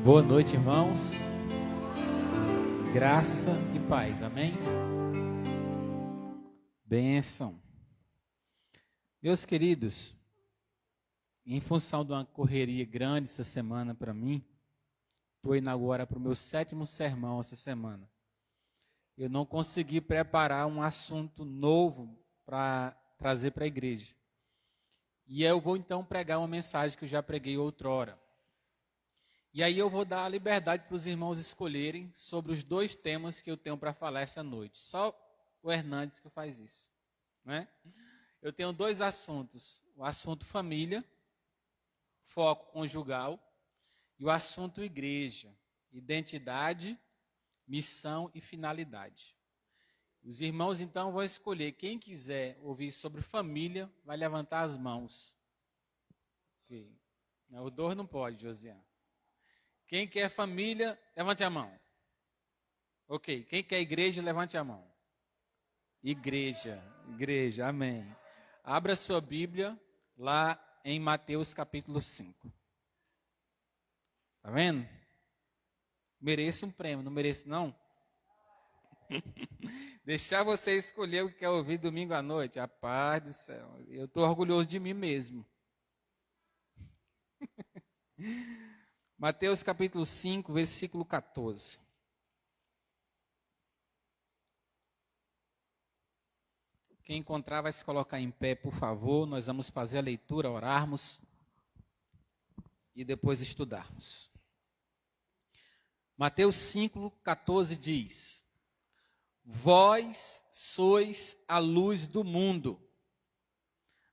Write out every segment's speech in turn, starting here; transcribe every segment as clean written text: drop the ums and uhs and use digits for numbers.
Boa noite, irmãos. Graça e paz, amém? Bênção. Meus queridos, em função de uma correria grande essa semana para mim, estou indo agora para o meu 7º sermão essa semana. Eu não consegui preparar um assunto novo para trazer para a igreja. E eu vou então pregar uma mensagem que eu já preguei outrora. E aí eu vou dar a liberdade para os irmãos escolherem sobre os 2 temas que eu tenho para falar essa noite. Só o Hernandes que faz isso, né? Eu tenho 2 assuntos. O assunto família, foco conjugal, e o assunto igreja, identidade, missão e finalidade. Os irmãos então vão escolher. Quem quiser ouvir sobre família, vai levantar as mãos. Okay. O 2 não pode, Josiane. Quem quer família, levante a mão. Ok. Quem quer igreja, levante a mão. Igreja, amém. Abra sua Bíblia lá em Mateus capítulo 5. Tá vendo? Mereço um prêmio, não mereço não? Deixar você escolher o que quer ouvir domingo à noite. Rapaz do céu, eu estou orgulhoso de mim mesmo. Mateus capítulo 5, versículo 14. Quem encontrar vai se colocar em pé, por favor. Nós vamos fazer a leitura, orarmos e depois estudarmos. Mateus 5, 14 diz: Vós sois a luz do mundo.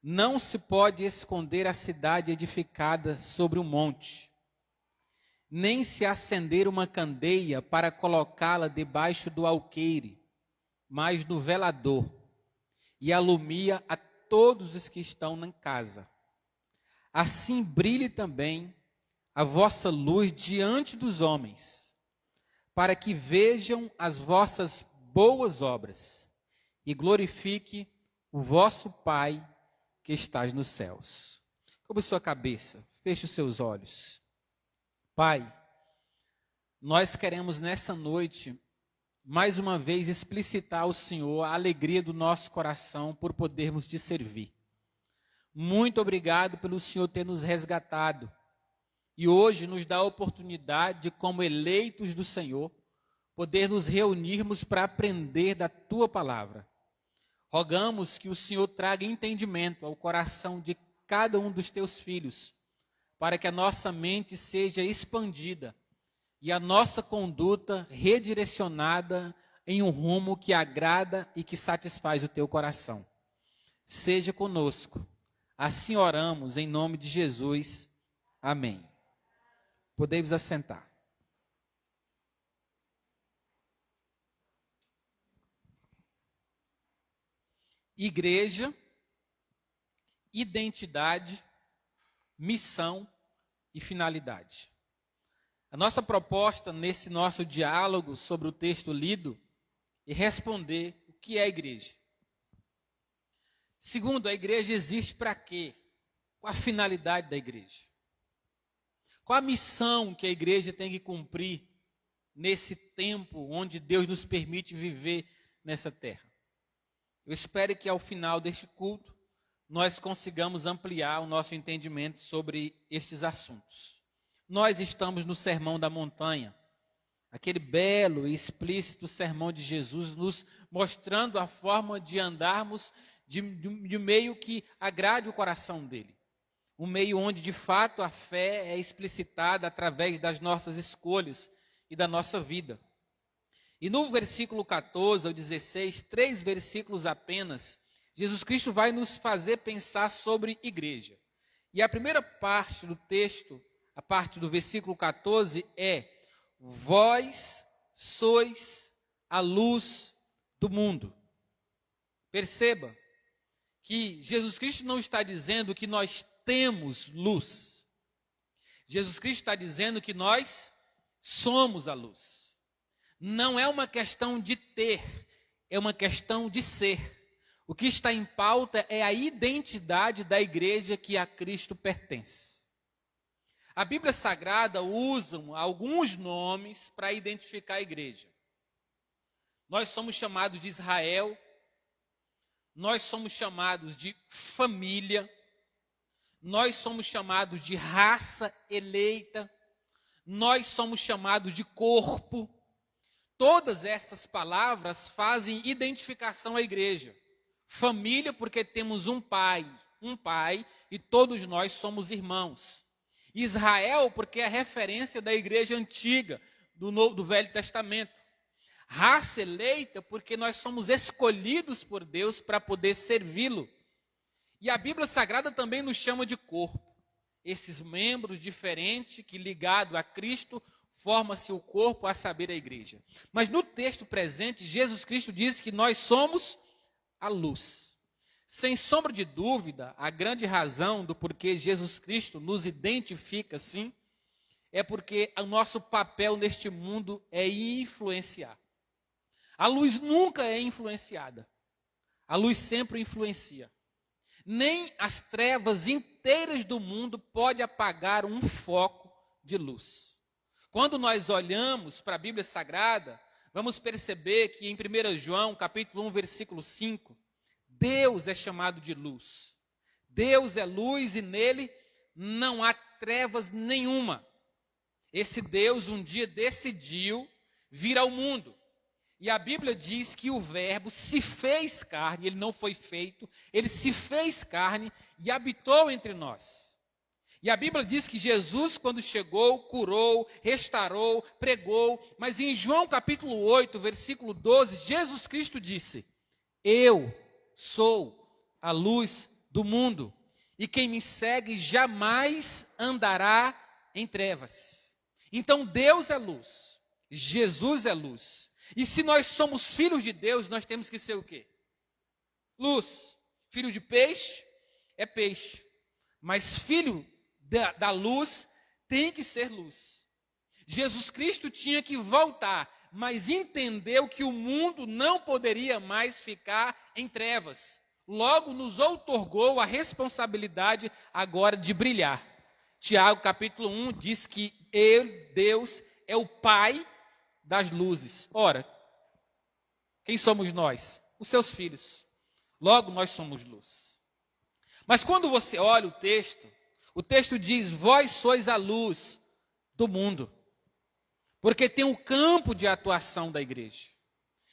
Não se pode esconder a cidade edificada sobre um monte, nem se acender uma candeia para colocá-la debaixo do alqueire, mas no velador, e alumia a todos os que estão na casa. Assim brilhe também a vossa luz diante dos homens, para que vejam as vossas boas obras e glorifique o vosso Pai que estás nos céus. Cobre sua cabeça, feche os seus olhos. Pai, nós queremos nessa noite, mais uma vez, explicitar ao Senhor a alegria do nosso coração por podermos te servir. Muito obrigado pelo Senhor ter nos resgatado e hoje nos dá a oportunidade, como eleitos do Senhor, poder nos reunirmos para aprender da Tua palavra. Rogamos que o Senhor traga entendimento ao coração de cada um dos Teus filhos, para que a nossa mente seja expandida e a nossa conduta redirecionada em um rumo que agrada e que satisfaz o Teu coração. Seja conosco. Assim oramos em nome de Jesus. Amém. Podemos assentar. Igreja, identidade, missão e finalidade. A nossa proposta nesse nosso diálogo sobre o texto lido é responder o que é a igreja. Segundo, a igreja existe para quê? Qual a finalidade da igreja? Qual a missão que a igreja tem que cumprir nesse tempo onde Deus nos permite viver nessa terra? Eu espero que ao final deste culto nós consigamos ampliar o nosso entendimento sobre estes assuntos. Nós estamos no Sermão da Montanha, aquele belo e explícito sermão de Jesus, nos mostrando a forma de andarmos de meio que agrade o coração dele. Um meio onde, de fato, a fé é explicitada através das nossas escolhas e da nossa vida. E no versículo 14 ao 16, 3 versículos apenas, Jesus Cristo vai nos fazer pensar sobre igreja. E a primeira parte do texto, a parte do versículo 14 é: Vós sois a luz do mundo. Perceba que Jesus Cristo não está dizendo que nós temos luz. Jesus Cristo está dizendo que nós somos a luz. Não é uma questão de ter, é uma questão de ser. O que está em pauta é a identidade da igreja que a Cristo pertence. A Bíblia Sagrada usa alguns nomes para identificar a igreja. Nós somos chamados de Israel, nós somos chamados de família, nós somos chamados de raça eleita, nós somos chamados de corpo. Todas essas palavras fazem identificação à igreja. Família, porque temos um pai e todos nós somos irmãos. Israel, porque é a referência da igreja antiga, do Velho Testamento. Raça eleita, porque nós somos escolhidos por Deus para poder servi-lo. E a Bíblia Sagrada também nos chama de corpo. Esses membros diferentes que, ligado a Cristo, forma-se o corpo, a saber, a igreja. Mas no texto presente, Jesus Cristo diz que nós somos a luz. Sem sombra de dúvida, a grande razão do porquê Jesus Cristo nos identifica assim, é porque o nosso papel neste mundo é influenciar. A luz nunca é influenciada. A luz sempre influencia. Nem as trevas inteiras do mundo podem apagar um foco de luz. Quando nós olhamos para a Bíblia Sagrada, vamos perceber que em 1 João, capítulo 1, versículo 5, Deus é chamado de luz. Deus é luz e nele não há trevas nenhuma. Esse Deus um dia decidiu vir ao mundo. E a Bíblia diz que o Verbo se fez carne, ele não foi feito, ele se fez carne e habitou entre nós. E a Bíblia diz que Jesus, quando chegou, curou, restaurou, pregou, mas em João capítulo 8, versículo 12, Jesus Cristo disse: eu sou a luz do mundo, e quem me segue jamais andará em trevas. Então Deus é luz, Jesus é luz. E se nós somos filhos de Deus, nós temos que ser o quê? Luz. Filho de peixe é peixe. Mas filho da luz tem que ser luz. Jesus Cristo tinha que voltar, mas entendeu que o mundo não poderia mais ficar em trevas. Logo nos outorgou a responsabilidade agora de brilhar. Tiago capítulo 1 diz que ele, Deus, é o Pai das luzes. Ora, quem somos nós? Os seus filhos. Logo, nós somos luz. Mas quando você olha o texto diz: vós sois a luz do mundo. Porque tem um campo de atuação da igreja.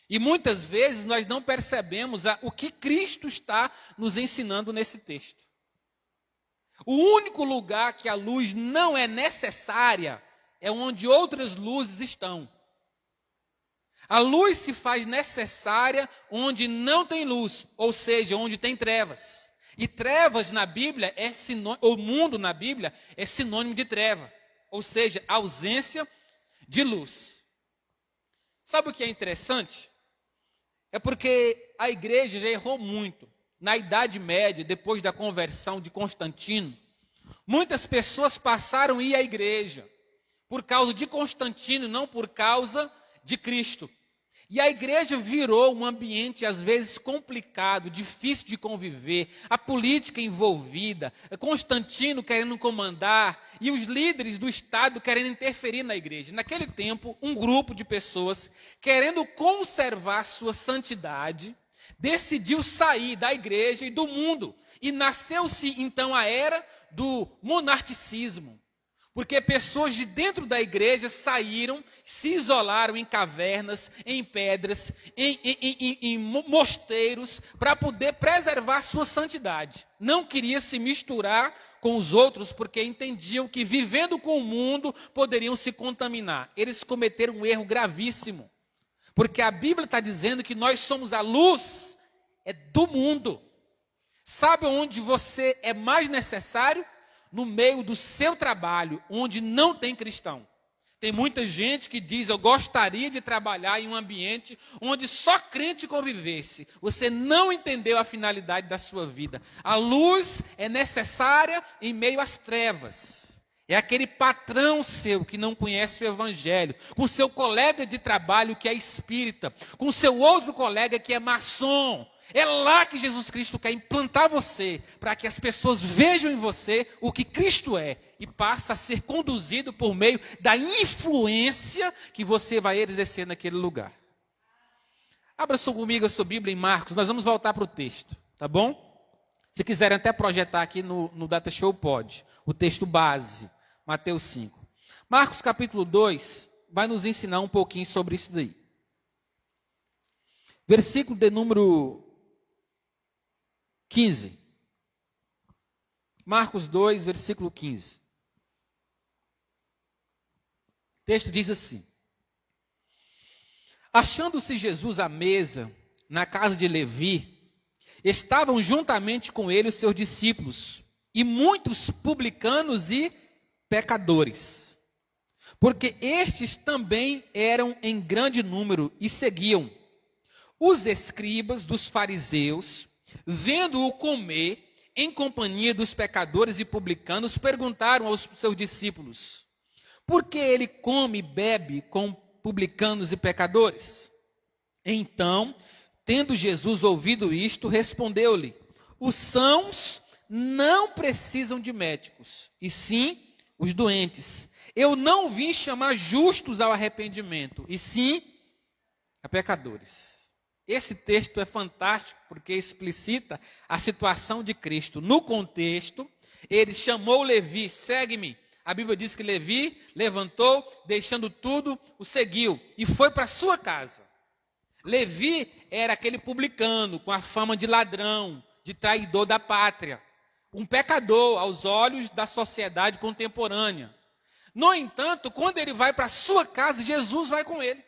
E muitas vezes nós não percebemos o que Cristo está nos ensinando nesse texto. O único lugar que a luz não é necessária é onde outras luzes estão. A luz se faz necessária onde não tem luz, ou seja, onde tem trevas. E trevas na Bíblia, o mundo na Bíblia é sinônimo de treva, ou seja, ausência de luz. Sabe o que é interessante? É porque a igreja já errou muito. Na Idade Média, depois da conversão de Constantino, muitas pessoas passaram a ir à igreja por causa de Constantino, não por causa de Cristo. E a igreja virou um ambiente, às vezes, complicado, difícil de conviver, a política envolvida, Constantino querendo comandar, e os líderes do Estado querendo interferir na igreja. Naquele tempo, um grupo de pessoas, querendo conservar sua santidade, decidiu sair da igreja e do mundo. E nasceu-se, então, a era do monarquicismo. Porque pessoas de dentro da igreja saíram, se isolaram em cavernas, em pedras, em mosteiros, para poder preservar sua santidade. Não queria se misturar com os outros, porque entendiam que vivendo com o mundo, poderiam se contaminar. Eles cometeram um erro gravíssimo. Porque a Bíblia está dizendo que nós somos a luz do mundo. Sabe onde você é mais necessário? No meio do seu trabalho, onde não tem cristão. Tem muita gente que diz: eu gostaria de trabalhar em um ambiente onde só crente convivesse. Você não entendeu a finalidade da sua vida. A luz é necessária em meio às trevas. É aquele patrão seu que não conhece o evangelho, com seu colega de trabalho que é espírita, com seu outro colega que é maçom. É lá que Jesus Cristo quer implantar você, para que as pessoas vejam em você o que Cristo é e passa a ser conduzido por meio da influência que você vai exercer naquele lugar. Abra comigo a sua Bíblia em Marcos, nós vamos voltar para o texto, tá bom? Se quiserem até projetar aqui no Data Show, pode. O texto base, Mateus 5. Marcos capítulo 2 vai nos ensinar um pouquinho sobre isso daí. Versículo de número 15. Marcos 2, versículo 15. O texto diz assim: Achando-se Jesus à mesa, na casa de Levi, estavam juntamente com ele os seus discípulos, e muitos publicanos e pecadores, porque estes também eram em grande número e seguiam. Os escribas dos fariseus, vendo-o comer em companhia dos pecadores e publicanos, perguntaram aos seus discípulos: por que ele come e bebe com publicanos e pecadores? Então, tendo Jesus ouvido isto, respondeu-lhe: os sãos não precisam de médicos, e sim os doentes. Eu não vim chamar justos ao arrependimento, e sim a pecadores. Esse texto é fantástico porque explicita a situação de Cristo. No contexto, ele chamou Levi: segue-me. A Bíblia diz que Levi levantou, deixando tudo, o seguiu e foi para sua casa. Levi era aquele publicano com a fama de ladrão, de traidor da pátria, um pecador aos olhos da sociedade contemporânea. No entanto, quando ele vai para a sua casa, Jesus vai com ele.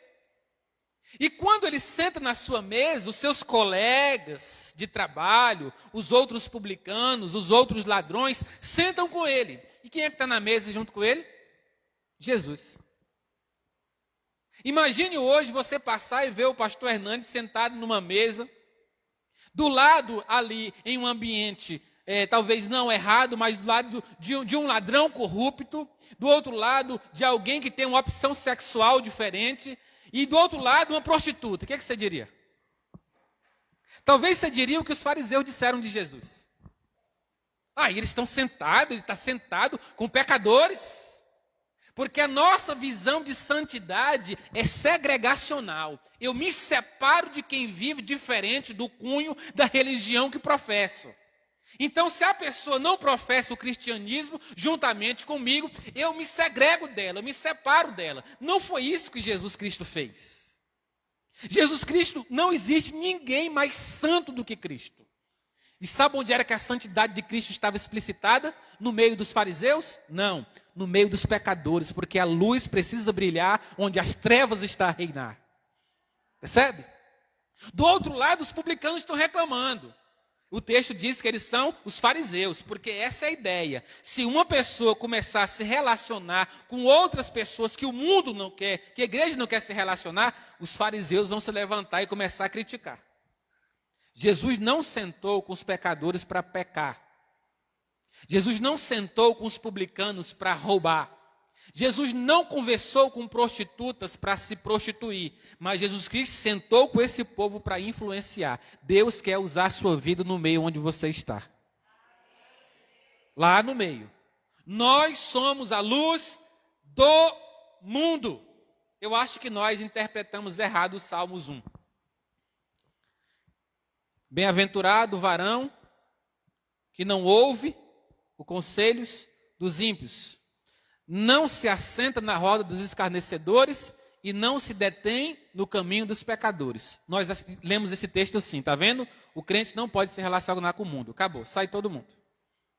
E quando ele senta na sua mesa, os seus colegas de trabalho, os outros publicanos, os outros ladrões, sentam com ele. E quem é que está na mesa junto com ele? Jesus. Imagine hoje você passar e ver o pastor Hernandes sentado numa mesa, do lado ali, em um ambiente, talvez não errado, mas do lado de um ladrão corrupto, do outro lado de alguém que tem uma opção sexual diferente, e do outro lado uma prostituta. O que você diria? Talvez você diria o que os fariseus disseram de Jesus. Eles estão sentados, ele está sentado com pecadores. Porque a nossa visão de santidade é segregacional. Eu me separo de quem vive diferente do cunho da religião que professo. Então, se a pessoa não professa o cristianismo juntamente comigo, eu me segrego dela, eu me separo dela. Não foi isso que Jesus Cristo fez. Jesus Cristo, não existe ninguém mais santo do que Cristo. E sabe onde era que a santidade de Cristo estava explicitada? No meio dos fariseus? Não, no meio dos pecadores, porque a luz precisa brilhar onde as trevas estão a reinar. Percebe? Do outro lado, os publicanos estão reclamando. O texto diz que eles são os fariseus, porque essa é a ideia. Se uma pessoa começar a se relacionar com outras pessoas que o mundo não quer, que a igreja não quer se relacionar, os fariseus vão se levantar e começar a criticar. Jesus não sentou com os pecadores para pecar. Jesus não sentou com os publicanos para roubar. Jesus não conversou com prostitutas para se prostituir, mas Jesus Cristo sentou com esse povo para influenciar. Deus quer usar a sua vida no meio onde você está. Lá no meio. Nós somos a luz do mundo. Eu acho que nós interpretamos errado o Salmos 1. Bem-aventurado o varão que não ouve os conselhos dos ímpios, não se assenta na roda dos escarnecedores e não se detém no caminho dos pecadores. Nós lemos esse texto assim, está vendo? O crente não pode se relacionar com o mundo. Acabou, sai todo mundo.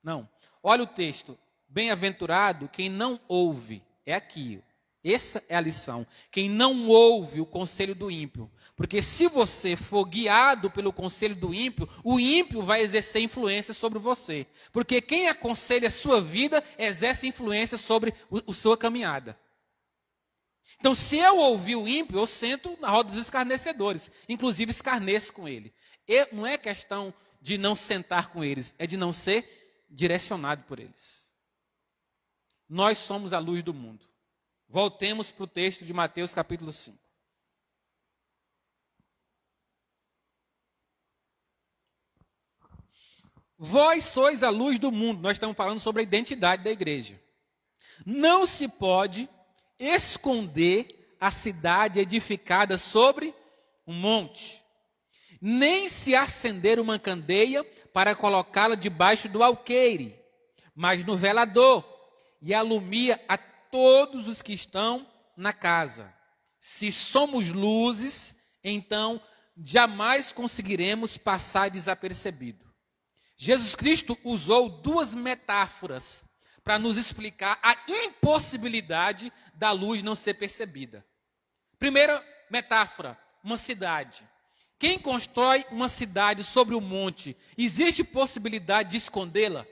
Não. Olha o texto. Bem-aventurado quem não ouve. É aqui. Essa é a lição. Quem não ouve o conselho do ímpio. Porque se você for guiado pelo conselho do ímpio, o ímpio vai exercer influência sobre você. Porque quem aconselha a sua vida exerce influência sobre a sua caminhada. Então, se eu ouvir o ímpio, eu sento na roda dos escarnecedores. Inclusive, escarneço com ele. Não é questão de não sentar com eles, é de não ser direcionado por eles. Nós somos a luz do mundo. Voltemos para o texto de Mateus, capítulo 5. Vós sois a luz do mundo. Nós estamos falando sobre a identidade da igreja. Não se pode esconder a cidade edificada sobre um monte, nem se acender uma candeia para colocá-la debaixo do alqueire, mas no velador, e alumia a todos os que estão na casa. Se somos luzes, então jamais conseguiremos passar desapercebido. Jesus Cristo usou duas metáforas para nos explicar a impossibilidade da luz não ser percebida. Primeira metáfora, uma cidade. Quem constrói uma cidade sobre o monte, existe possibilidade de escondê-la?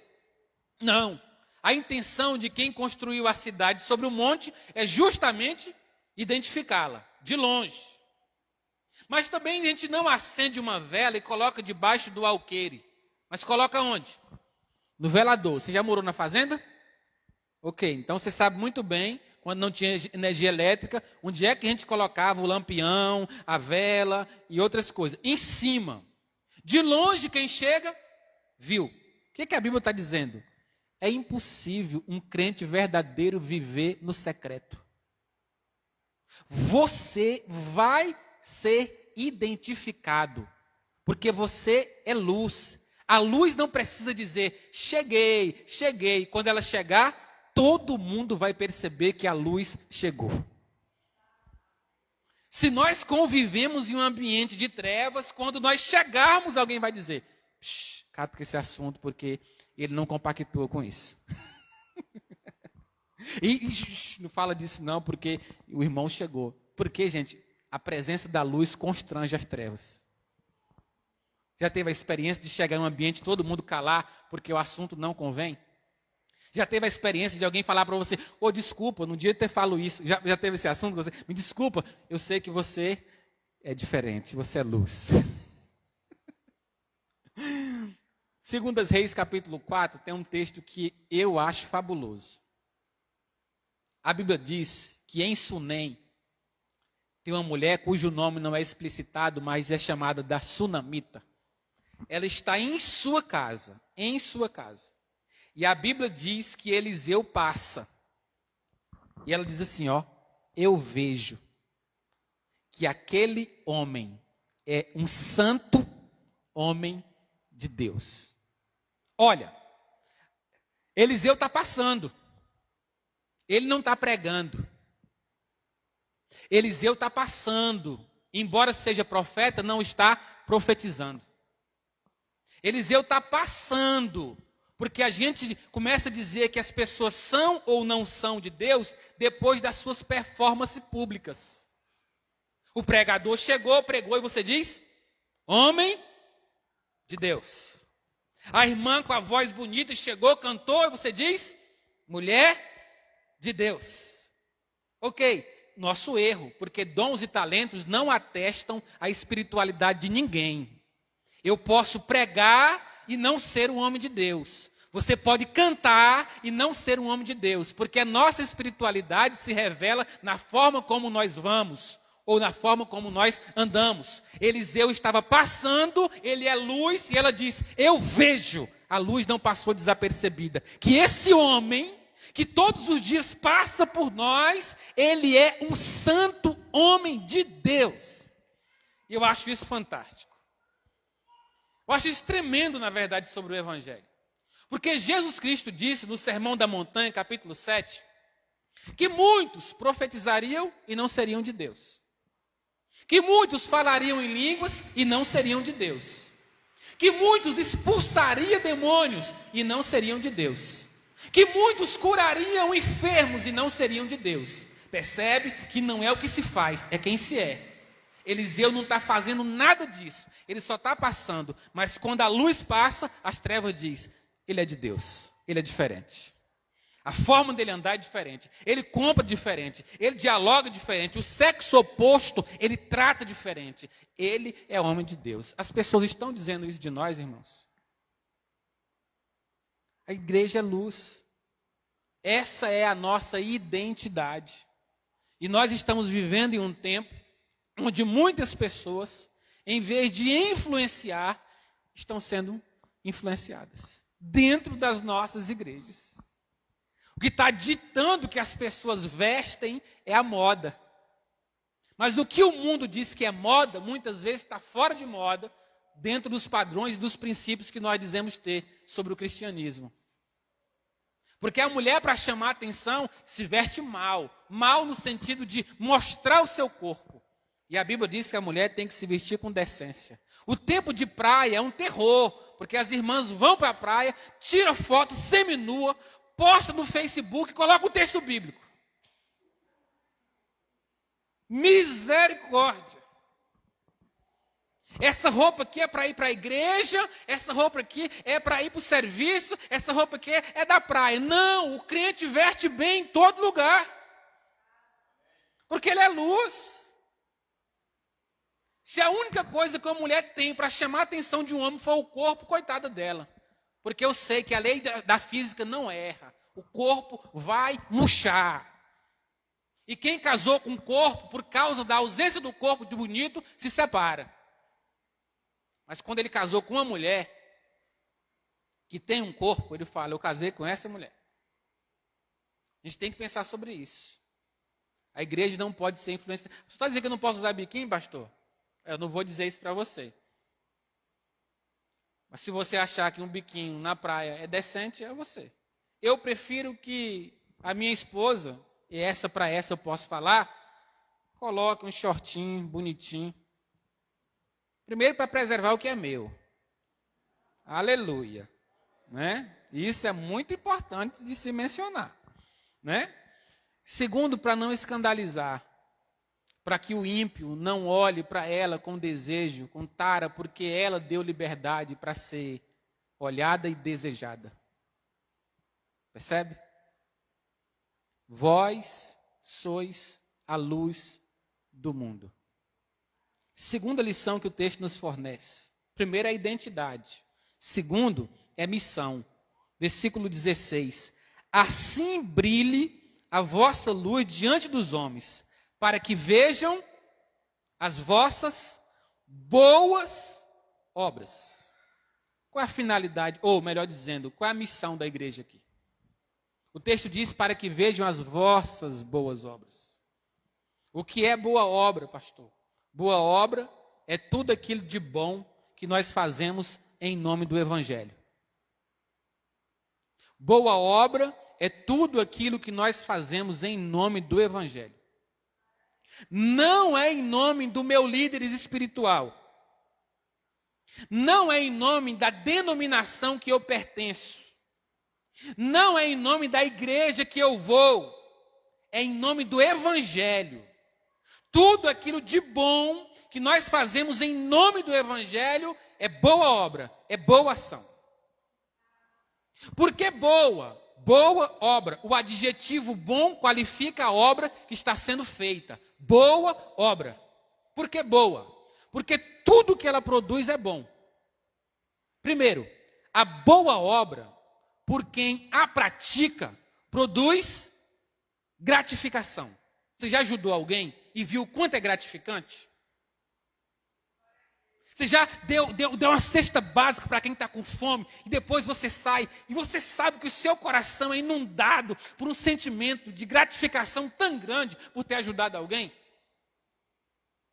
Não. A intenção de quem construiu a cidade sobre o monte é justamente identificá-la, de longe. Mas também a gente não acende uma vela e coloca debaixo do alqueire. Mas coloca onde? No velador. Você já morou na fazenda? Ok, então você sabe muito bem, quando não tinha energia elétrica, onde é que a gente colocava o lampião, a vela e outras coisas? Em cima. De longe, quem chega, viu. O que a Bíblia está dizendo? É impossível um crente verdadeiro viver no secreto. Você vai ser identificado, porque você é luz. A luz não precisa dizer, cheguei, cheguei. Quando ela chegar, todo mundo vai perceber que a luz chegou. Se nós convivemos em um ambiente de trevas, quando nós chegarmos, alguém vai dizer, cato com esse assunto, porque ele não compactua com isso. Não fala disso não, porque o irmão chegou. Porque, gente, a presença da luz constrange as trevas. Já teve a experiência de chegar em um ambiente, todo mundo calar, porque o assunto não convém? Já teve a experiência de alguém falar para você, desculpa, no dia que eu falo isso, já teve esse assunto, você, me desculpa, eu sei que você é diferente, você é luz. Segundas Reis, capítulo 4, tem um texto que eu acho fabuloso. A Bíblia diz que em Sunem tem uma mulher cujo nome não é explicitado, mas é chamada da Sunamita. Ela está em sua casa, E a Bíblia diz que Eliseu passa. E ela diz assim, eu vejo que aquele homem é um santo homem de Deus. Olha, Eliseu está passando. Ele não está pregando. Eliseu está passando. Embora seja profeta, não está profetizando. Eliseu está passando, porque a gente começa a dizer que as pessoas são ou não são de Deus depois das suas performances públicas. O pregador chegou, pregou e você diz, homem de Deus. A irmã com a voz bonita chegou, cantou e você diz, mulher de Deus. Ok, nosso erro, porque dons e talentos não atestam a espiritualidade de ninguém. Eu posso pregar e não ser um homem de Deus. Você pode cantar e não ser um homem de Deus, porque a nossa espiritualidade se revela na forma como nós vamos, ou na forma como nós andamos. Eliseu estava passando, ele é luz, e ela diz, eu vejo, a luz não passou desapercebida, que esse homem, que todos os dias passa por nós, ele é um santo homem de Deus. E eu acho isso fantástico. Eu acho isso tremendo, na verdade, sobre o Evangelho. Porque Jesus Cristo disse no Sermão da Montanha, capítulo 7, que muitos profetizariam e não seriam de Deus. Que muitos falariam em línguas e não seriam de Deus. Que muitos expulsariam demônios e não seriam de Deus. Que muitos curariam enfermos e não seriam de Deus. Percebe que não é o que se faz, é quem se é. Eliseu não está fazendo nada disso, ele só está passando, mas quando a luz passa, as trevas dizem, ele é de Deus, ele é diferente. A forma dele andar é diferente, ele compra diferente, ele dialoga diferente, o sexo oposto, ele trata diferente, ele é homem de Deus. As pessoas estão dizendo isso de nós, irmãos. A igreja é luz, essa é a nossa identidade, e nós estamos vivendo em um tempo onde muitas pessoas, em vez de influenciar, estão sendo influenciadas dentro das nossas igrejas. O que está ditando que as pessoas vestem é a moda. Mas o que o mundo diz que é moda, muitas vezes está fora de moda, dentro dos padrões e dos princípios que nós dizemos ter sobre o cristianismo. Porque a mulher, para chamar a atenção, se veste mal. Mal no sentido de mostrar o seu corpo. E a Bíblia diz que a mulher tem que se vestir com decência. O tempo de praia é um terror, porque as irmãs vão para a praia, tiram foto seminua, postam no Facebook e colocam o texto bíblico. Misericórdia! Essa roupa aqui é para ir para a igreja, essa roupa aqui é para ir para o serviço, essa roupa aqui é da praia. Não, o crente veste bem em todo lugar. Porque ele é luz. Se a única coisa que uma mulher tem para chamar a atenção de um homem for o corpo, coitada dela. Porque eu sei que a lei da física não erra. O corpo vai murchar. E quem casou com o corpo, por causa da ausência do corpo de bonito, se separa. Mas quando ele casou com uma mulher que tem um corpo, ele fala, eu casei com essa mulher. A gente tem que pensar sobre isso. A igreja não pode ser influenciada. Você está dizendo que eu não posso usar biquíni, pastor? Eu não vou dizer isso para você. Mas se você achar que um biquíni na praia é decente, é você. Eu prefiro que a minha esposa, e essa para essa eu posso falar, coloque um shortinho bonitinho. Primeiro, para preservar o que é meu. Aleluia. Né? Isso é muito importante de se mencionar. Né? Segundo, para não escandalizar. Para que o ímpio não olhe para ela com desejo, com tara, porque ela deu liberdade para ser olhada e desejada. Percebe? Vós sois a luz do mundo. Segunda lição que o texto nos fornece. Primeiro é a identidade. Segundo é missão. Versículo 16. Assim brilhe a vossa luz diante dos homens, para que vejam as vossas boas obras. Qual é a finalidade, ou melhor dizendo, qual é a missão da igreja aqui? O texto diz para que vejam as vossas boas obras. O que é boa obra, pastor? Boa obra é tudo aquilo de bom que nós fazemos em nome do Evangelho. Boa obra é tudo aquilo que nós fazemos em nome do Evangelho. Não é em nome do meu líder espiritual. Não é em nome da denominação que eu pertenço. Não é em nome da igreja que eu vou. É em nome do Evangelho. Tudo aquilo de bom que nós fazemos em nome do Evangelho é boa obra, é boa ação. Por que boa? Boa obra. O adjetivo bom qualifica a obra que está sendo feita. Boa obra. Por que boa? Porque tudo que ela produz é bom. Primeiro, a boa obra, por quem a pratica, produz gratificação. Você já ajudou alguém e viu o quanto é gratificante? Você já deu uma cesta básica para quem está com fome e depois você sai e você sabe que o seu coração é inundado por um sentimento de gratificação tão grande por ter ajudado alguém?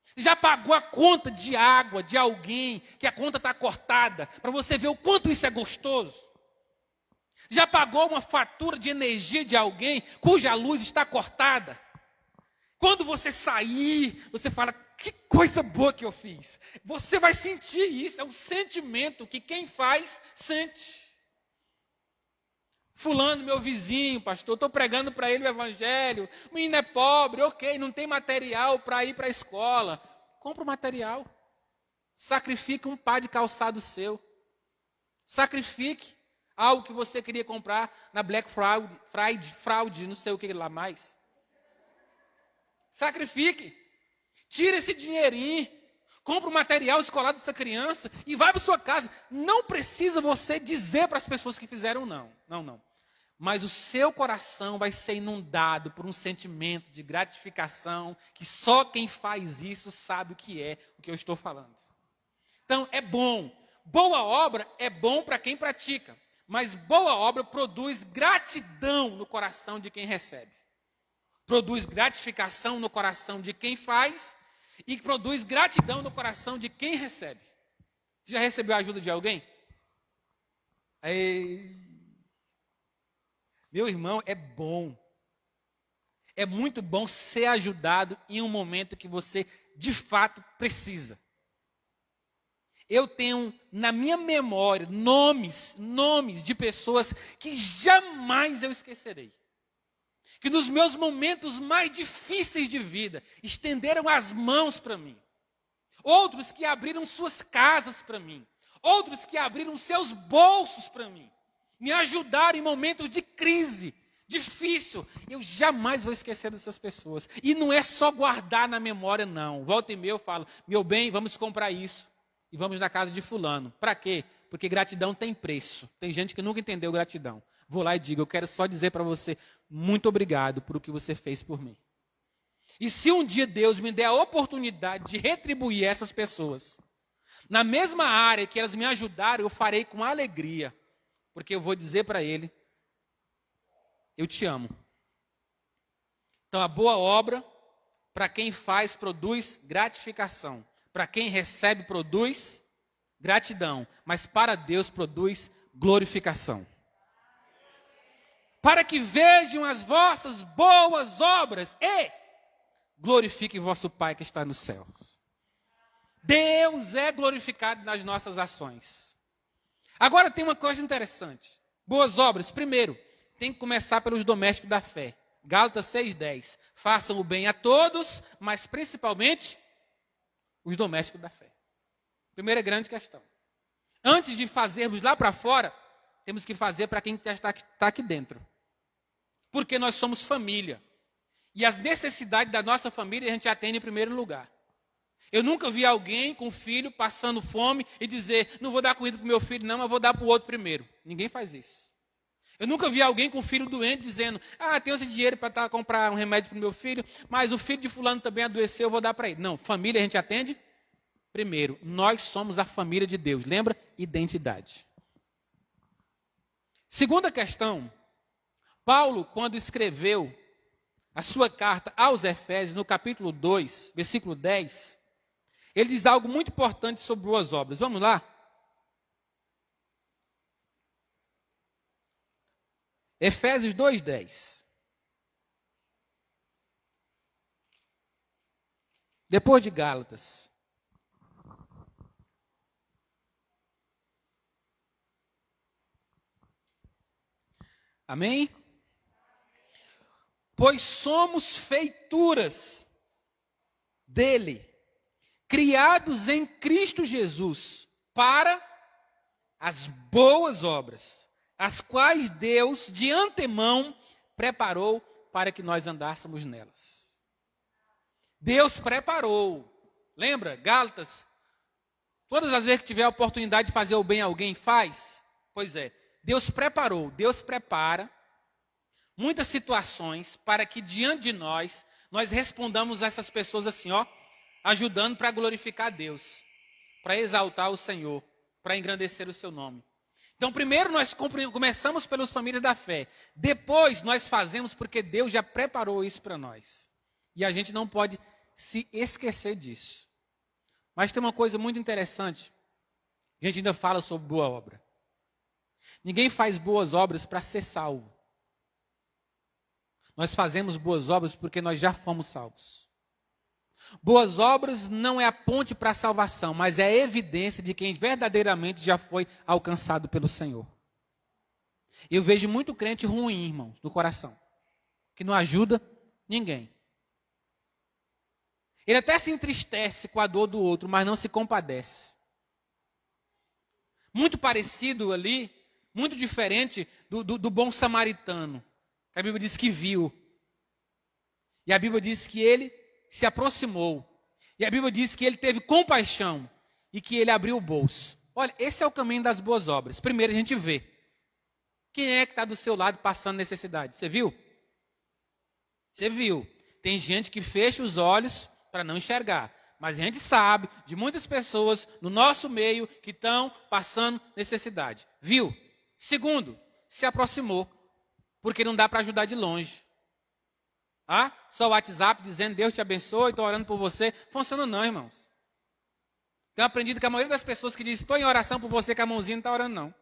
Você já pagou a conta de água de alguém que a conta está cortada para você ver o quanto isso é gostoso? Você já pagou uma fatura de energia de alguém cuja luz está cortada? Quando você sair, você fala, que coisa boa que eu fiz. Você vai sentir isso, é um sentimento que quem faz, sente. Fulano, meu vizinho, pastor, estou pregando para ele o evangelho. O menino é pobre, ok, não tem material para ir para a escola. Compra o material. Sacrifique um par de calçado seu. Sacrifique algo que você queria comprar na Black Friday, não sei o que lá mais. Sacrifique. Tira esse dinheirinho. Compra o material escolar dessa criança e vai para sua casa. Não precisa você dizer para as pessoas que fizeram não. Não. Mas o seu coração vai ser inundado por um sentimento de gratificação que só quem faz isso sabe o que eu estou falando. Então, é bom. Boa obra é bom para quem pratica, mas boa obra produz gratidão no coração de quem recebe. Produz gratificação no coração de quem faz e produz gratidão no coração de quem recebe. Você já recebeu a ajuda de alguém? Meu irmão, é bom. É muito bom ser ajudado em um momento que você, de fato, precisa. Eu tenho na minha memória nomes de pessoas que jamais eu esquecerei. Que nos meus momentos mais difíceis de vida, estenderam as mãos para mim. Outros que abriram suas casas para mim. Outros que abriram seus bolsos para mim. Me ajudaram em momentos de crise, difícil. Eu jamais vou esquecer dessas pessoas. E não é só guardar na memória, não. Volta e meia eu falo, meu bem, vamos comprar isso. E vamos na casa de fulano. Para quê? Porque gratidão tem preço. Tem gente que nunca entendeu gratidão. Vou lá e digo, eu quero só dizer para você, muito obrigado por o que você fez por mim. E se um dia Deus me der a oportunidade de retribuir essas pessoas, na mesma área que elas me ajudaram, eu farei com alegria. Porque eu vou dizer para ele, eu te amo. Então a boa obra, para quem faz, produz gratificação. Para quem recebe, produz gratidão. Mas para Deus produz glorificação. Para que vejam as vossas boas obras e glorifiquem vosso Pai que está nos céus. Deus é glorificado nas nossas ações. Agora tem uma coisa interessante. Boas obras, primeiro, tem que começar pelos domésticos da fé. Gálatas 6,10. Façam o bem a todos, mas principalmente os domésticos da fé. Primeira grande questão. Antes de fazermos lá para fora, temos que fazer para quem está aqui dentro. Porque nós somos família. E as necessidades da nossa família a gente atende em primeiro lugar. Eu nunca vi alguém com filho passando fome e dizer, não vou dar comida para o meu filho não, mas vou dar para o outro primeiro. Ninguém faz isso. Eu nunca vi alguém com filho doente dizendo, tenho esse dinheiro para comprar um remédio para o meu filho, mas o filho de fulano também adoeceu, eu vou dar para ele. Não, família a gente atende primeiro. Nós somos a família de Deus. Lembra? Identidade. Segunda questão. Paulo, quando escreveu a sua carta aos Efésios, no capítulo 2, versículo 10, ele diz algo muito importante sobre boas obras. Vamos lá? Efésios 2:10. Depois de Gálatas. Amém? Pois somos feituras dele, criados em Cristo Jesus, para as boas obras, as quais Deus de antemão preparou para que nós andássemos nelas. Deus preparou. Lembra? Gálatas. Todas as vezes que tiver a oportunidade de fazer o bem a alguém, faz. Pois é. Deus preparou. Deus prepara muitas situações para que diante de nós respondamos a essas pessoas assim, ajudando para glorificar a Deus, para exaltar o Senhor, para engrandecer o seu nome. Então, primeiro nós começamos pelas famílias da fé. Depois nós fazemos porque Deus já preparou isso para nós. E a gente não pode se esquecer disso. Mas tem uma coisa muito interessante. A gente ainda fala sobre boa obra. Ninguém faz boas obras para ser salvo. Nós fazemos boas obras porque nós já fomos salvos. Boas obras não é a ponte para a salvação, mas é a evidência de quem verdadeiramente já foi alcançado pelo Senhor. Eu vejo muito crente ruim, irmãos, no coração, que não ajuda ninguém. Ele até se entristece com a dor do outro, mas não se compadece. Muito parecido ali, muito diferente do bom samaritano, que a Bíblia diz que viu. E a Bíblia diz que ele se aproximou. E a Bíblia diz que ele teve compaixão e que ele abriu o bolso. Olha, esse é o caminho das boas obras. Primeiro a gente vê. Quem é que está do seu lado passando necessidade? Você viu? Você viu. Tem gente que fecha os olhos para não enxergar. Mas a gente sabe de muitas pessoas no nosso meio que estão passando necessidade. Viu? Segundo, se aproximou, porque não dá para ajudar de longe. Só o WhatsApp dizendo Deus te abençoe, estou orando por você. Funciona não, irmãos. Tenho aprendido que a maioria das pessoas que dizem estou em oração por você, com a mãozinha não está orando não.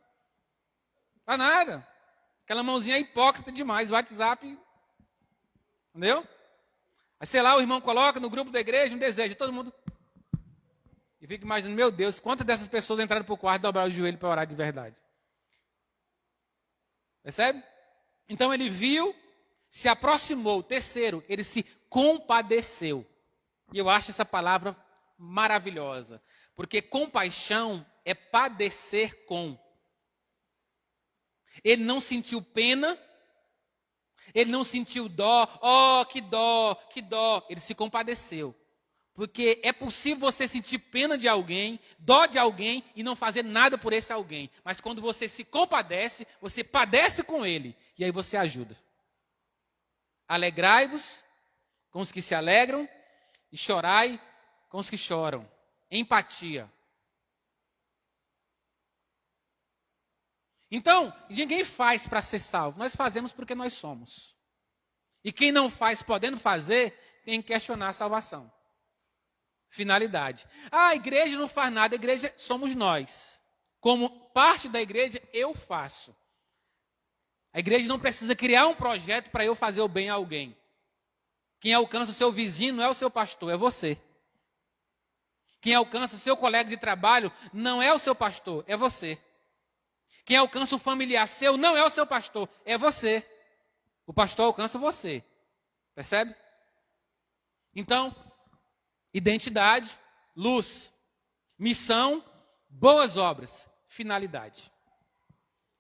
Tá nada. Aquela mãozinha é hipócrita demais. O WhatsApp, entendeu? Aí, sei lá, o irmão coloca no grupo da igreja um desejo, todo mundo. E fica imaginando, meu Deus, quantas dessas pessoas entraram para o quarto e dobraram o joelho para orar de verdade? Percebe? Então ele viu, se aproximou. Terceiro, ele se compadeceu. E eu acho essa palavra maravilhosa. Porque compaixão é padecer com. Ele não sentiu pena. Ele não sentiu dó, que dó, que dó. Ele se compadeceu. Porque é possível você sentir pena de alguém, dó de alguém e não fazer nada por esse alguém. Mas quando você se compadece, você padece com ele. E aí você ajuda. Alegrai-vos com os que se alegram e chorai com os que choram. Empatia. Então, ninguém faz para ser salvo. Nós fazemos porque nós somos. E quem não faz podendo fazer, tem que questionar a salvação. Finalidade. A igreja não faz nada, a igreja somos nós. Como parte da igreja, eu faço. A igreja não precisa criar um projeto para eu fazer o bem a alguém. Quem alcança o seu vizinho não é o seu pastor, é você. Quem alcança o seu colega de trabalho não é o seu pastor, é você. Quem alcança o familiar seu não é o seu pastor, é você. O pastor alcança você. Percebe? Então, identidade, luz, missão, boas obras, finalidade.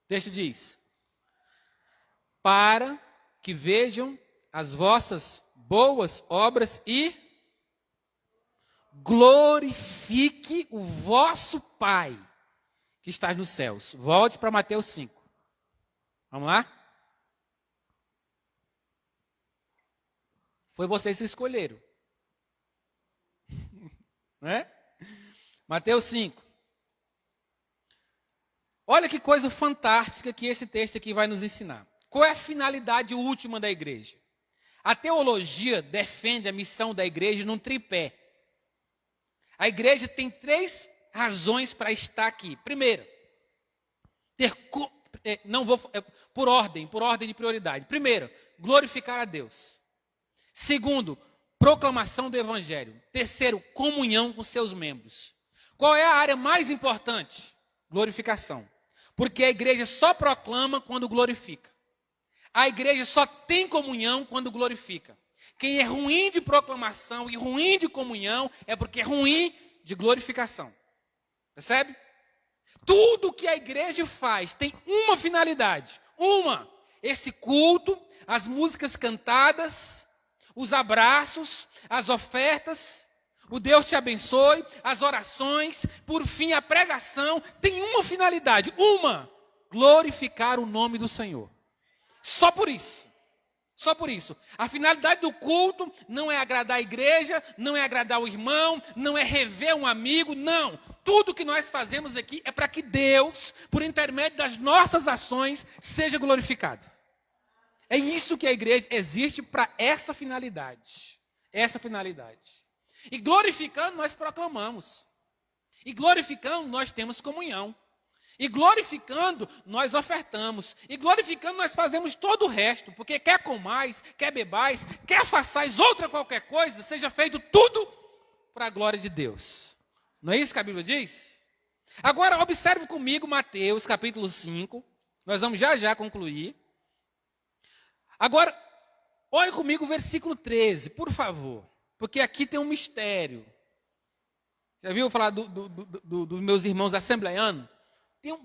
O texto diz: para que vejam as vossas boas obras e glorifique o vosso Pai que está nos céus. Volte para Mateus 5. Vamos lá? Foi vocês que escolheram. Né? Mateus 5. Olha que coisa fantástica que esse texto aqui vai nos ensinar. Qual é a finalidade última da igreja? A teologia defende a missão da igreja num tripé. A igreja tem 3 razões para estar aqui. Primeiro, por ordem de prioridade. Primeiro, glorificar a Deus. Segundo, proclamação do evangelho. Terceiro, comunhão com seus membros. Qual é a área mais importante? Glorificação. Porque a igreja só proclama quando glorifica. A igreja só tem comunhão quando glorifica. Quem é ruim de proclamação e ruim de comunhão é porque é ruim de glorificação. Percebe? Tudo que a igreja faz tem uma finalidade. Esse culto, as músicas cantadas, os abraços, as ofertas, o Deus te abençoe, as orações, por fim a pregação, tem uma finalidade. Glorificar o nome do Senhor. Só por isso. Só por isso. A finalidade do culto não é agradar a igreja, não é agradar o irmão, não é rever um amigo, não. Tudo que nós fazemos aqui é para que Deus, por intermédio das nossas ações, seja glorificado. É isso que a igreja existe para essa finalidade. Essa finalidade. E glorificando nós proclamamos. E glorificando nós temos comunhão. E glorificando, nós ofertamos. E glorificando, nós fazemos todo o resto. Porque quer comais, quer bebais, quer façais outra qualquer coisa, seja feito tudo para a glória de Deus. Não é isso que a Bíblia diz? Agora, observe comigo Mateus, capítulo 5. Nós vamos já concluir. Agora, olhe comigo o versículo 13, por favor. Porque aqui tem um mistério. Já viu falar dos meus irmãos assembleianos?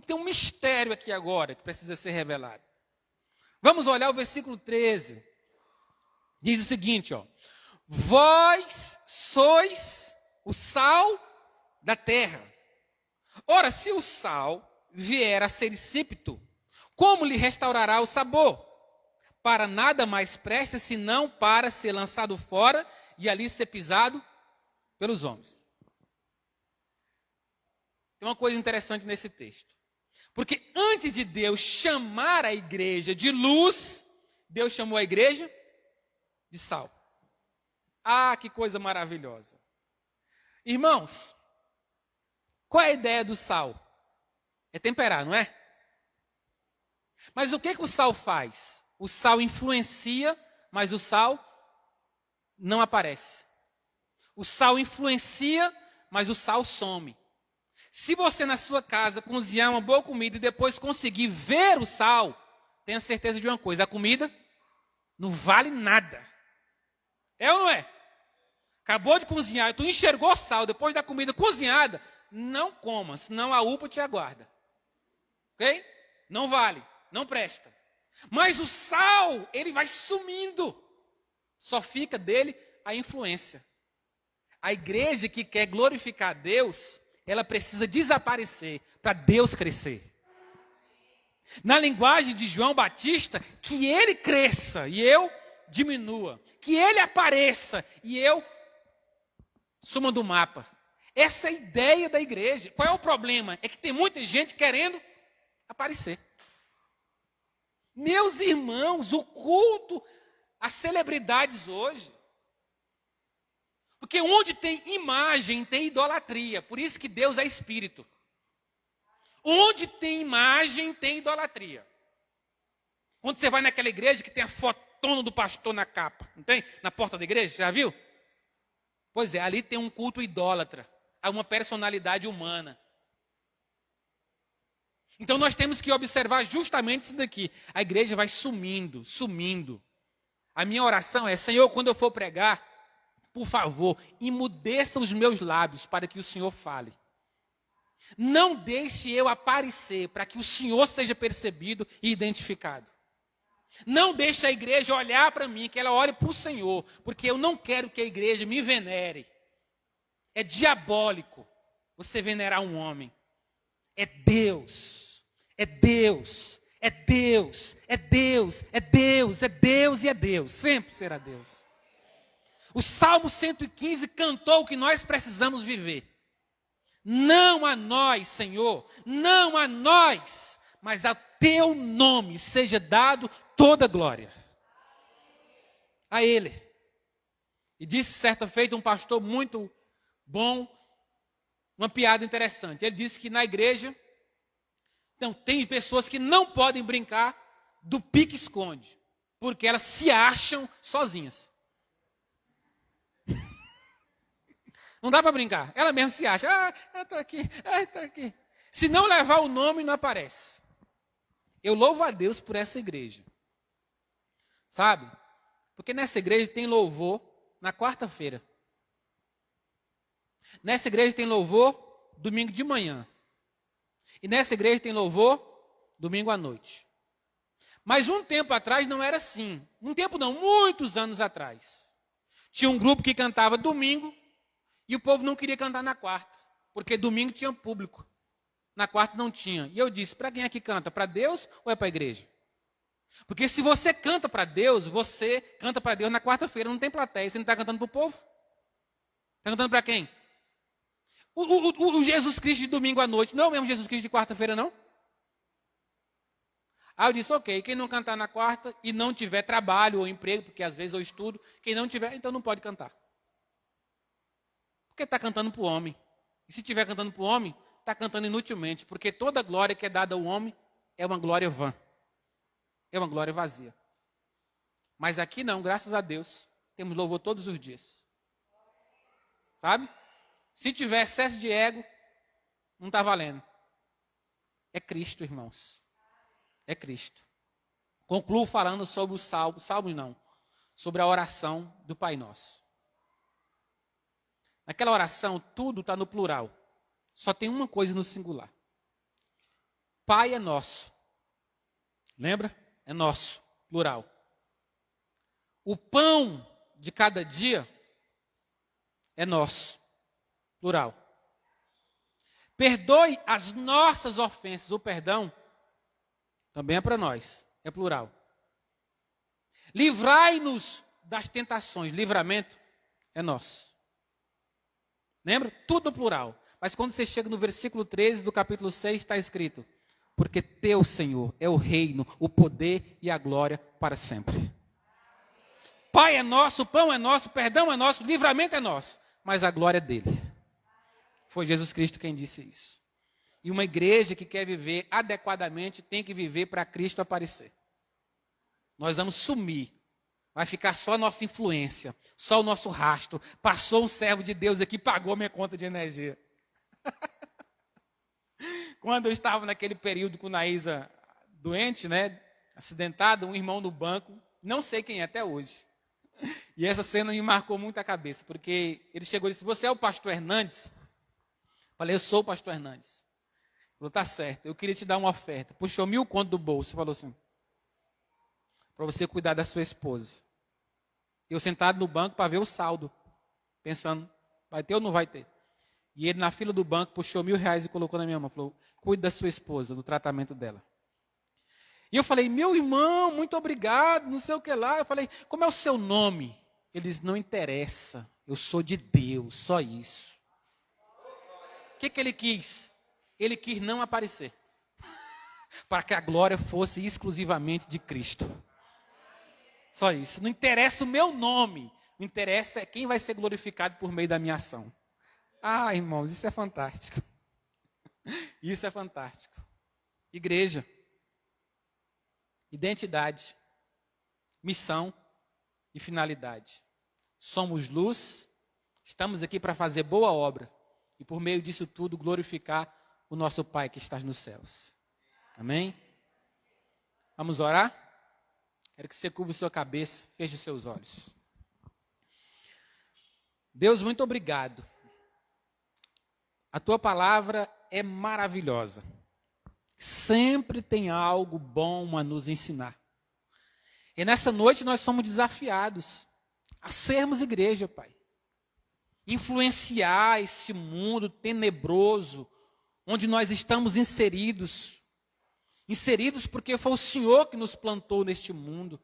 Tem um mistério aqui agora que precisa ser revelado. Vamos olhar o versículo 13. Diz o seguinte, vós sois o sal da terra. Ora, se o sal vier a ser insípido, como lhe restaurará o sabor? Para nada mais presta, senão para ser lançado fora e ali ser pisado pelos homens. Tem uma coisa interessante nesse texto. Porque antes de Deus chamar a igreja de luz, Deus chamou a igreja de sal. Ah, que coisa maravilhosa. Irmãos, qual é a ideia do sal? É temperar, não é? Mas o que o sal faz? O sal influencia, mas o sal não aparece. O sal influencia, mas o sal some. Se você na sua casa cozinhar uma boa comida e depois conseguir ver o sal, tenha certeza de uma coisa, a comida não vale nada. É ou não é? Acabou de cozinhar e tu enxergou sal depois da comida cozinhada, não coma, senão a UPA te aguarda. Ok? Não vale, não presta. Mas o sal, ele vai sumindo. Só fica dele a influência. A igreja que quer glorificar a Deus, ela precisa desaparecer para Deus crescer. Na linguagem de João Batista, que ele cresça e eu diminua. Que ele apareça e eu suma do mapa. Essa é a ideia da igreja. Qual é o problema? É que tem muita gente querendo aparecer. Meus irmãos, o culto às celebridades hoje. Porque onde tem imagem, tem idolatria. Por isso que Deus é espírito. Onde tem imagem, tem idolatria. Quando você vai naquela igreja que tem a fotona do pastor na capa, não tem? Na porta da igreja, já viu? Pois é, ali tem um culto idólatra. Há uma personalidade humana. Então nós temos que observar justamente isso daqui. A igreja vai sumindo, sumindo. A minha oração é, Senhor, quando eu for pregar, por favor, emudeça os meus lábios para que o Senhor fale. Não deixe eu aparecer para que o Senhor seja percebido e identificado. Não deixe a igreja olhar para mim, que ela olhe para o Senhor, porque eu não quero que a igreja me venere. É diabólico você venerar um homem. É Deus, é Deus, é Deus, é Deus, é Deus, é Deus e é Deus. Sempre será Deus. O Salmo 115 cantou o que nós precisamos viver. Não a nós, Senhor, não a nós, mas a teu nome seja dado toda glória. A Ele. E disse certa feita um pastor muito bom, uma piada interessante. Ele disse que na igreja, então, tem pessoas que não podem brincar do pique-esconde, porque elas se acham sozinhas. Não dá para brincar. Ela mesma se acha. Está aqui, está aqui. Se não levar o nome, não aparece. Eu louvo a Deus por essa igreja. Sabe? Porque nessa igreja tem louvor na quarta-feira. Nessa igreja tem louvor domingo de manhã. E nessa igreja tem louvor domingo à noite. Mas um tempo atrás não era assim. Um tempo não, muitos anos atrás. Tinha um grupo que cantava domingo e o povo não queria cantar na quarta. Porque domingo tinha público. Na quarta não tinha. E eu disse, para quem é que canta? Para Deus ou é para a igreja? Porque se você canta para Deus, você canta para Deus na quarta-feira, não tem plateia. Você não está cantando para o povo? Está cantando para quem? O Jesus Cristo de domingo à noite, não é o mesmo Jesus Cristo de quarta-feira, não? Aí eu disse, ok, quem não cantar na quarta e não tiver trabalho ou emprego, porque às vezes eu estudo, quem não tiver, então não pode cantar. Porque está cantando para o homem. E se estiver cantando para o homem, está cantando inutilmente, porque toda glória que é dada ao homem é uma glória vã. É uma glória vazia. Mas aqui não, graças a Deus, temos louvor todos os dias. Sabe? Se tiver excesso de ego, não está valendo. É Cristo, irmãos. É Cristo. Concluo falando sobre o salmo não, sobre a oração do Pai Nosso. Naquela oração, tudo está no plural. Só tem uma coisa no singular. Pai é nosso. Lembra? É nosso, plural. O pão de cada dia é nosso, plural. Perdoe as nossas ofensas. O perdão também é para nós, é plural. Livrai-nos das tentações. Livramento é nosso. Lembra? Tudo no plural. Mas quando você chega no versículo 13 do capítulo 6, está escrito: porque teu, Senhor, é o reino, o poder e a glória para sempre. Pai é nosso, pão é nosso, perdão é nosso, livramento é nosso, mas a glória é dele. Foi Jesus Cristo quem disse isso. E uma igreja que quer viver adequadamente tem que viver para Cristo aparecer. Nós vamos sumir. Vai ficar só a nossa influência, só o nosso rastro. Passou um servo de Deus aqui, pagou minha conta de energia. Quando eu estava naquele período com Naísa doente, né, acidentada, um irmão no banco, não sei quem é até hoje. E essa cena me marcou muito a cabeça, porque ele chegou e disse: você é o pastor Hernandes? Falei: eu sou o pastor Hernandes. Ele falou: tá certo, eu queria te dar uma oferta. Puxou 1.000 conto do bolso e falou assim: para você cuidar da sua esposa. Eu sentado no banco para ver o saldo, pensando, vai ter ou não vai ter? E ele na fila do banco puxou R$1.000 e colocou na minha mão, falou: cuide da sua esposa, do tratamento dela. E eu falei: meu irmão, muito obrigado, não sei o que lá. Eu falei: como é o seu nome? Ele disse: não interessa, eu sou de Deus, só isso. O que ele quis? Ele quis não aparecer, para que a glória fosse exclusivamente de Cristo. Só isso. Não interessa o meu nome, o interessa é quem vai ser glorificado por meio da minha ação. Ah, irmãos, isso é fantástico. Isso é fantástico. Igreja, identidade, missão e finalidade. Somos luz, estamos aqui para fazer boa obra e por meio disso tudo glorificar o nosso Pai que está nos céus. Amém? Vamos orar? Quero que você curva sua cabeça, feche os seus olhos. Deus, muito obrigado. A tua palavra é maravilhosa. Sempre tem algo bom a nos ensinar. E nessa noite nós somos desafiados a sermos igreja, Pai. Influenciar esse mundo tenebroso onde nós estamos inseridos. Inseridos porque foi o Senhor que nos plantou neste mundo.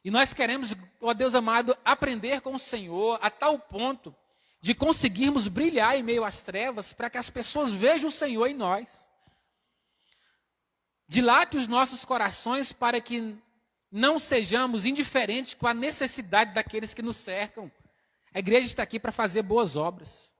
E nós queremos, ó Deus amado, aprender com o Senhor a tal ponto de conseguirmos brilhar em meio às trevas para que as pessoas vejam o Senhor em nós. Dilate os nossos corações para que não sejamos indiferentes com a necessidade daqueles que nos cercam. A igreja está aqui para fazer boas obras.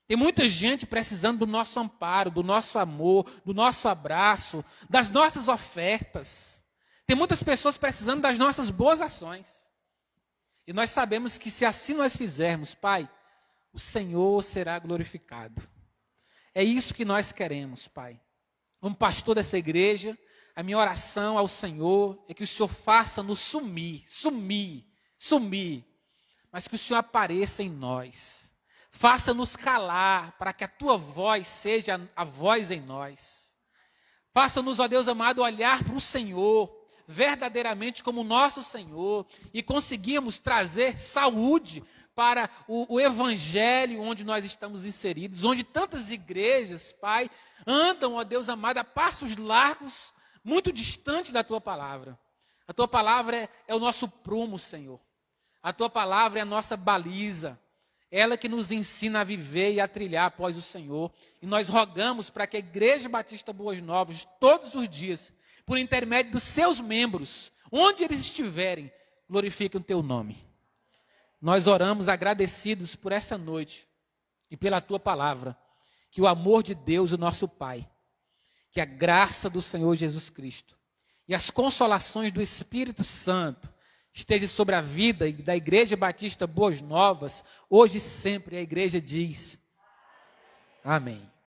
Tem muita gente precisando do nosso amparo, do nosso amor, do nosso abraço, das nossas ofertas. Tem muitas pessoas precisando das nossas boas ações. E nós sabemos que se assim nós fizermos, Pai, o Senhor será glorificado. É isso que nós queremos, Pai. Como pastor dessa igreja, a minha oração ao Senhor é que o Senhor faça-nos sumir, mas que o Senhor apareça em nós. Faça-nos calar, para que a tua voz seja a voz em nós. Faça-nos, ó Deus amado, olhar para o Senhor, verdadeiramente como nosso Senhor, e conseguirmos trazer saúde para o evangelho onde nós estamos inseridos, onde tantas igrejas, Pai, andam, ó Deus amado, a passos largos, muito distante da tua palavra. A tua palavra é o nosso prumo, Senhor. A tua palavra é a nossa baliza. Ela que nos ensina a viver e a trilhar após o Senhor. E nós rogamos para que a Igreja Batista Boas Novas, todos os dias, por intermédio dos seus membros, onde eles estiverem, glorifiquem o teu nome. Nós oramos agradecidos por essa noite e pela tua palavra. Que o amor de Deus, o nosso Pai, que a graça do Senhor Jesus Cristo e as consolações do Espírito Santo esteja sobre a vida da Igreja Batista Boas Novas, hoje e sempre. A igreja diz: amém.